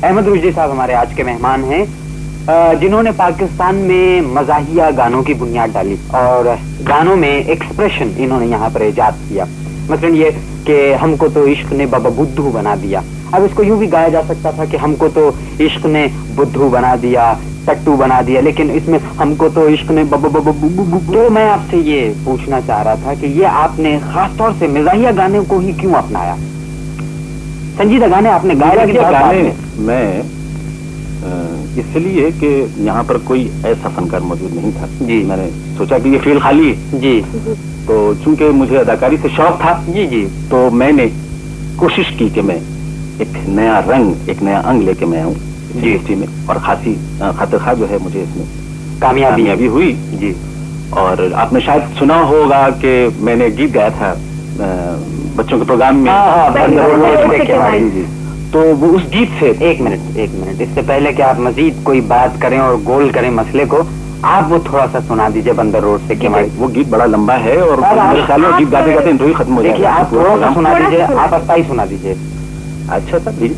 احمد رشدی صاحب ہمارے آج کے مہمان ہیں، جنہوں نے پاکستان میں مزاحیہ گانوں کی بنیاد ڈالی اور گانوں میں ایکسپریشن انہوں نے یہاں پر ایجاد کیا. مثلا یہ کہ ہم کو تو عشق نے بابا بدھو بنا دیا. اب اس کو یوں بھی گایا جا سکتا تھا کہ ہم کو تو عشق نے بدھو بنا دیا، ٹٹو بنا دیا، لیکن اس میں ہم کو تو عشق نے تو میں آپ سے یہ پوچھنا چاہ رہا تھا کہ یہ آپ نے خاص طور سے مزاحیہ گانے کو ہی کیوں اپنایا؟ سنجیدہ گانے آپ نے گائے میں اس لیے کہ یہاں پر کوئی ایسا فنکار موجود نہیں تھا جی. میں نے سوچا کہ یہ فیل خالی ہے جی، تو چونکہ مجھے اداکاری سے شوق تھا جی جی، تو میں نے کوشش کی کہ میں ایک نیا رنگ، ایک نیا انگ لے کے میں آؤں جی اسی میں، اور خاصی خاطر خواہ جو ہے مجھے اس میں کامیابی ہوئی جی. اور آپ نے شاید سنا ہوگا کہ میں نے گیت گایا تھا بچوں کے پروگرام میں جی، تو وہ اس گیت سے ایک منٹ اس سے پہلے کہ آپ مزید کوئی بات کریں اور گول کریں مسئلے کو، آپ وہ تھوڑا سا سنا دیجئے بندر روڈ سے. وہ گیت بڑا لمبا ہے اور میرے خیال میں گیت گاتے گاتے انٹرویو ختم ہو جائے گا. آپ تھوڑا سا سنا دیجیے، آپ اچھا ہی سنا دیجیے. اچھا تھا جی.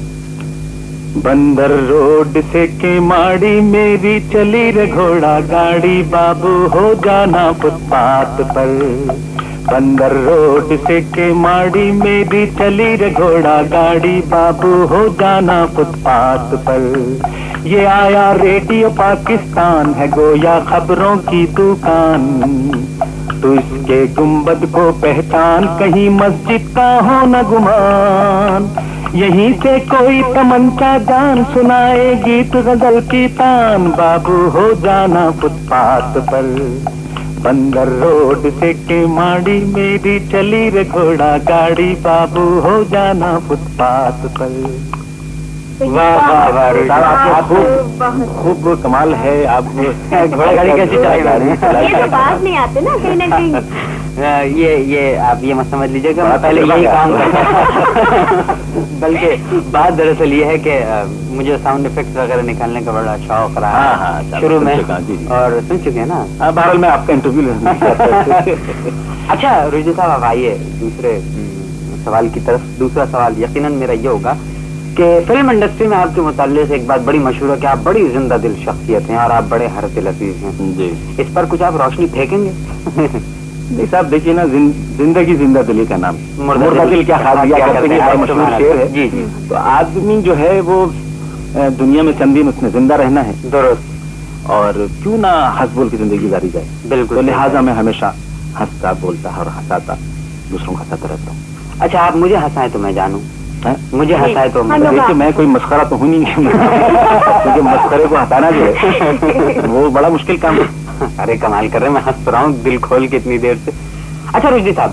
بندر روڈ سے کیماڑی میری چلی رے گھوڑا گاڑی بابو ہو جانا فٹ پاتھ پر. بندر روڈ سے کیماڑی میری چلی رے گھوڑا گاڑی بابو ہو جانا فٹ پاتھ پر. یہ آیا ریڈیو پاکستان ہے گویا خبروں کی دکان. تو اس کے گنبد کو پہچان کہیں مسجد کا ہو نہ گمان. یہیں سے کوئی تمنچا جان سنائے گیت غزل کی تان. بابو ہو جانا فٹ پاتھ پر. بندر روڈ سے کیماڑی میری چلی رے گھوڑا گاڑی بابو ہو جانا فٹ پاتھ پر. خوب کمال ہے. آپ گھوڑا گاڑی کیسی چلا نہیں آتے نا کہیں نہ کہیں. یہ آپ یہ مت سمجھ لیجیے گا پہلے یہی کام بلکہ بات دراصل یہ ہے کہ مجھے ساؤنڈ افیکٹس وغیرہ نکالنے کا بڑا شوق رہا شروع میں، اور سن چکے ہیں نا. بہرحال میں آپ کا انٹرویو. اچھا رشدی صاحب آپ آئیے دوسرے سوال کی طرف. دوسرا سوال یقیناً میرا یہ ہوگا کہ فلم انڈسٹری میں آپ کے متعلق ایک بات بڑی مشہور ہے کہ آپ بڑی زندہ دل شخصیت ہیں اور آپ بڑے حرف لطیف ہیں جی. اس پر کچھ آپ روشنی پھینکیں گے؟ نہیں صاحب دیکھیے نا، زندگی زندہ دلی کا نام، مردہ دل کیا خاص مشہور شعر ہے جی جی. تو آدمی جو ہے وہ دنیا میں چند دن اس نے زندہ رہنا ہے درست، اور کیوں نہ ہنس بول کی زندگی گزاری جائے. بالکل. تو لہٰذا میں ہمیشہ ہنستا بولتا اور ہنساتا دوسروں کو ہنساتا رہتا ہوں. اچھا آپ مجھے ہنسائیں تو میں جانوں، مجھے ہنسائے تو دیکھیے میں کوئی مسخرہ تو ہوں نہیں کیونکہ مسخرے کو ہٹانا جو ہے وہ بڑا مشکل کام ہے. ارے کمال کر رہے ہیں، میں ہنس رہا ہوں دل کھول کے اتنی دیر سے. اچھا رشدی صاحب،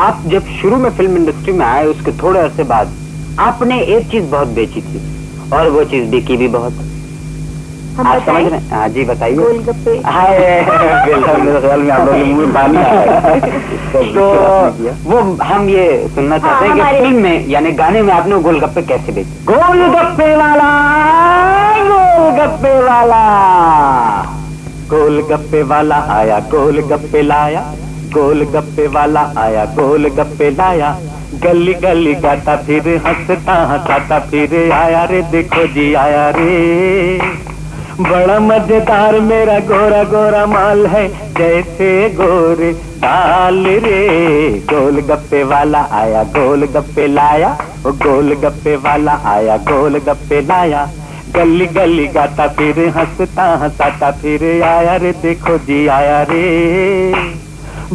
آپ جب شروع میں فلم انڈسٹری میں آئے اس کے تھوڑے عرصے بعد آپ نے ایک چیز بہت بیچی تھی اور وہ چیز بکی بھی بہت. آپ سمجھ رہے ہیں؟ ہاں جی بتائیے. گول گپے. میرے خیال میں آپ لوگوں کے منہ میں پانی آ رہا ہے. تو وہ ہم یہ سننا چاہتے ہیں کہ فلم میں یعنی گانے میں آپ نے گول گپے کیسے بیچے؟ گول گپے والا، گول گپے والا، گول گپے والا آیا گول گپے لایا، گول گپے والا آیا گول گپے لایا. گلی گلی گاتا پھر ہنستا ہنساتا پھر آیا رے دیکھو جی آیا رے. بڑا مزیدار میرا گورا گورا مال ہے جیسے گورے دال رے. گول گپے والا آیا گول گپے لایا، وہ گول گپے والا آیا گول گپے لایا. گلی گلی گاتا پھر ہنستا ہنساتا پھر آیا رے دیکھو جی آیا رے.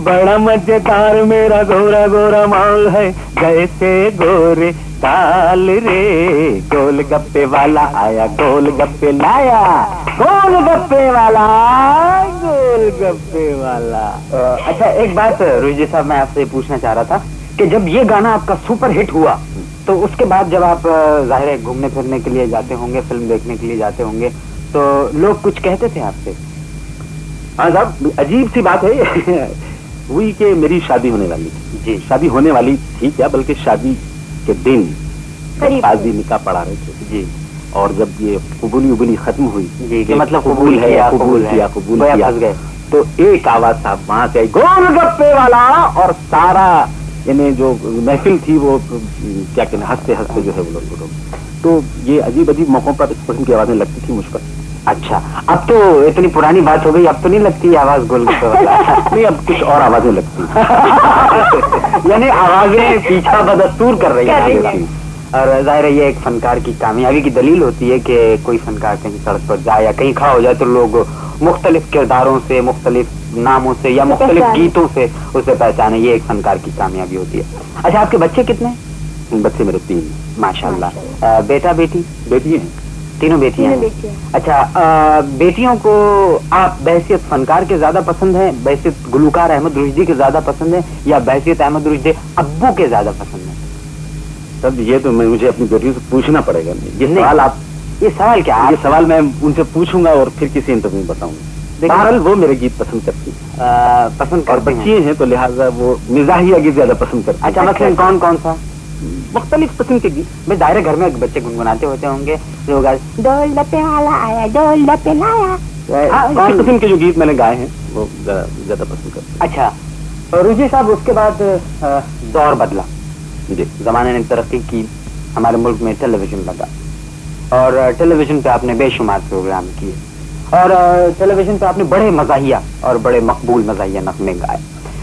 بڑا مزیدار میرا گورا گورا مال ہے جیسے گورے دال رے. گول گپے والا آیا گول گپے لایا، گول گپے والا، گول گپے والا. اچھا ایک بات رشدی صاحب میں آپ سے پوچھنا چاہ رہا تھا کہ جب یہ گانا آپ کا سپر ہٹ ہوا تو اس کے بعد جب آپ ظاہر ہے گھومنے پھرنے کے لیے جاتے ہوں گے، فلم دیکھنے کے لیے جاتے ہوں گے، تو لوگ کچھ کہتے تھے آپ سے؟ ہاں صاحب عجیب سی بات ہے ہوئی کہ میری شادی ہونے والی تھی جی. شادی ہونے والی تھی کیا بلکہ شادی کے دن شادی نکاح پڑھا رہے تھے جی. اور جب یہ قبولی ابولی ختم ہوئی جی کہ مطلب قبول ہے یا قبول کیا قبول کیا گئے، تو ایک آواز صاحب وہاں سے آئی گول گپے والا، اور سارا یعنی جو محفل تھی وہ کیا کہنا ہنستے ہنستے جو ہے وہ لوگ تو یہ عجیب عجیب موقعوں پر اس قسم کی آوازیں لگتی تھی مجھ پر. اچھا اب تو اتنی پرانی بات ہو گئی, اب تو نہیں لگتی آواز گول گپے والا؟ نہیں, اب کچھ اور آوازیں لگتی یعنی آوازیں پیچھا بدستور کر رہی ہیں. اور ظاہر ہے یہ ایک فنکار کی کامیابی کی دلیل ہوتی ہے کہ کوئی فنکار کہیں سڑک پر جائے یا کہیں کھڑا ہو جائے تو لوگ مختلف کرداروں سے, مختلف ناموں سے یا مختلف گیتوں سے اسے پہچانے. یہ ایک فنکار کی کامیابی ہوتی ہے. اچھا آپ کے بچے کتنے ہیں؟ بچے میرے 3. ماشاء اللہ. بیٹا بیٹی؟ بیٹی ہیں. تینوں بیٹیاں ہیں. اچھا بیٹیوں کو آپ بحیثیت فنکار کے زیادہ پسند ہیں, بحیثیت گلوکار احمد رشدی کے زیادہ پسند ہیں, یا بحیثیت احمد رشدی ابو کے زیادہ پسند ہیں؟ تب یہ تو مجھے اپنی بیٹیوں سے پوچھنا پڑے گا. یہ سوال آپ یہ سوال کیا؟ یہ سوال میں ان سے پوچھوں گا اور پھر کسی انٹرویو میں بتاؤں گا. بہرحال وہ میرے گیت پسند کرتی پسند اور بچے ہیں تو لہٰذا وہ مزاحیہ گیت زیادہ پسند کرتے. اچھا مثلاً کون کون سا؟ مختلف قسم کے گیت. بھائی ظاہر گھر میں بچے گنگناتے ہوتے ہوں گے جو ڈول ڈپے والا آیا, ڈول ڈپے لایا. کون قسم کے جو گیت میں نے گائے ہیں وہ زیادہ پسند کرتے. اچھا رشدی صاحب, اس کے بعد دور بدلا, جی زمانے نے ترقی کی, ہمارے ملک میں ٹیلی ویژن لگا اور ٹیلی ویژن پہ آپ نے بے شمار پروگرام کیے اور ٹیلی ویژن پہ آپ نے بڑے مزاحیہ اور بڑے مقبول مزاحیہ نغمے گائے.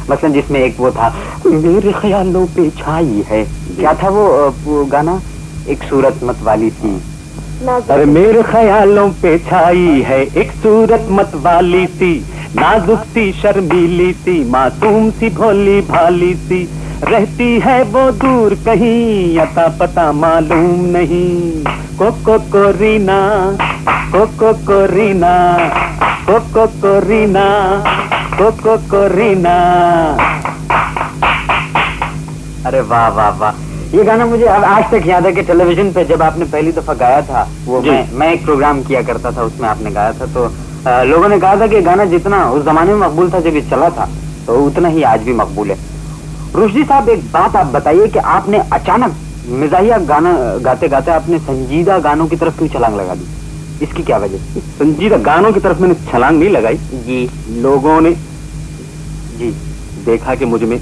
مثلا جس میں ایک وہ تھا میرے خیالوں پہ چھائی ہے, کیا تھا وہ گانا؟ ایک صورت مت والی تھی. ارے میرے خیالوں پہ چھائی ہے ایک صورت مت والی سی, نازک سی شرمیلی سی, معصوم سی بھولی بھالی سی, رہتی ہے وہ دور کہیں عطا پتہ معلوم نہیں. کوکو رینا, کوکو رینا, کوکو رینا, کوکو رینا. ارے واہ واہ واہ, یہ گانا مجھے آج تک یاد ہے کہ ٹیلی ویژن پہ جب آپ نے پہلی دفعہ گایا تھا, وہ میں ایک پروگرام کیا کرتا تھا, اس میں آپ نے گایا تھا تو لوگوں نے کہا تھا کہ گانا جتنا اس زمانے میں مقبول تھا جب یہ چلا تھا تو اتنا ہی آج بھی مقبول ہے. رشدی صاحب ایک بات آپ بتائیے کہ آپ نے اچانک مزاحیہ گانا گاتے گاتے آپ نے سنجیدہ گانوں کی طرف کیوں چھلانگ لگا دی؟ اس کی کیا وجہ؟ سنجیدہ گانوں کی طرف میں نے چھلانگ نہیں لگائی جی, لوگوں نے جی دیکھا کہ مجھ میں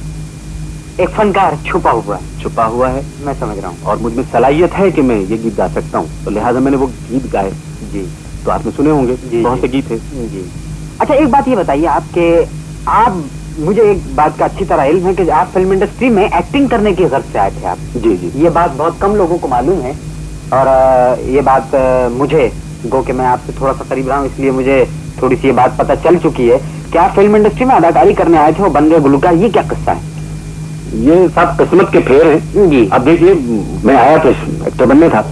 ایک فنکار چھپا ہوا ہے. میں سمجھ رہا ہوں اور مجھ میں صلاحیت ہے کہ میں یہ گیت گا سکتا ہوں, تو لہٰذا میں نے وہ گیت گائے. جی تو آپ نے سنے ہوں گے بہت سے گیت ہیں. جی اچھا ایک بات یہ بتائیے آپ کہ آپ, مجھے ایک بات کا اچھی طرح علم ہے کہ آپ فلم انڈسٹری میں ایکٹنگ کرنے کی غرض سے آئے تھے آپ. جی جی, یہ بات بہت کم لوگوں کو معلوم ہے اور یہ بات مجھے گو کہ میں آپ سے تھوڑا سا قریب رہا ہوں اس لیے مجھے تھوڑی سی یہ بات پتہ چل چکی ہے کہ آپ فلم انڈسٹری میں اداکاری کرنے آئے تھے اور بن گئے گلوکار. یہ کیا قصہ ہے؟ یہ سب قسمت کے پھیر ہیں. جی اب دیکھیے میں آیا تو ایکٹر بننے تھا,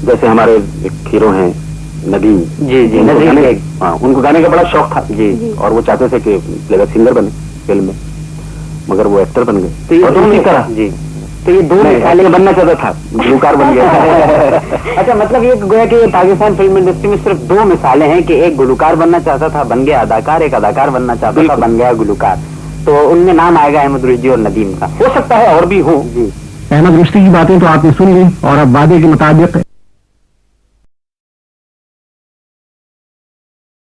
جیسے ہمارے ایک ہیرو ہیں ندیم. جی جی ندیم, ہاں ان کو گانے کا بڑا شوق تھا. جی اور وہ چاہتے تھے کہ پلے بیک سنگر بنے فلم میں, مگر وہ ایکٹر بن گئے. تو یہ دونوں طرح. جی تو یہ دونوں پہلے بننا چاہتا تھا, گلوکار بن گیا. اچھا مطلب یہ گویا کہ پاکستان فلم انڈسٹری میں صرف دو مثالیں ہیں کہ ایک گلوکار بننا چاہتا تھا بن گیا اداکار, ایک اداکار بننا چاہتا تھا بن گیا گلوکار. تو ان میں نام آئے گا احمد رشدی اور ندیم کا. ہو سکتا ہے اور بھی ہو. جی احمد رشدی کی باتیں تو آپ نے سن لی اور اب وعدے کے مطابق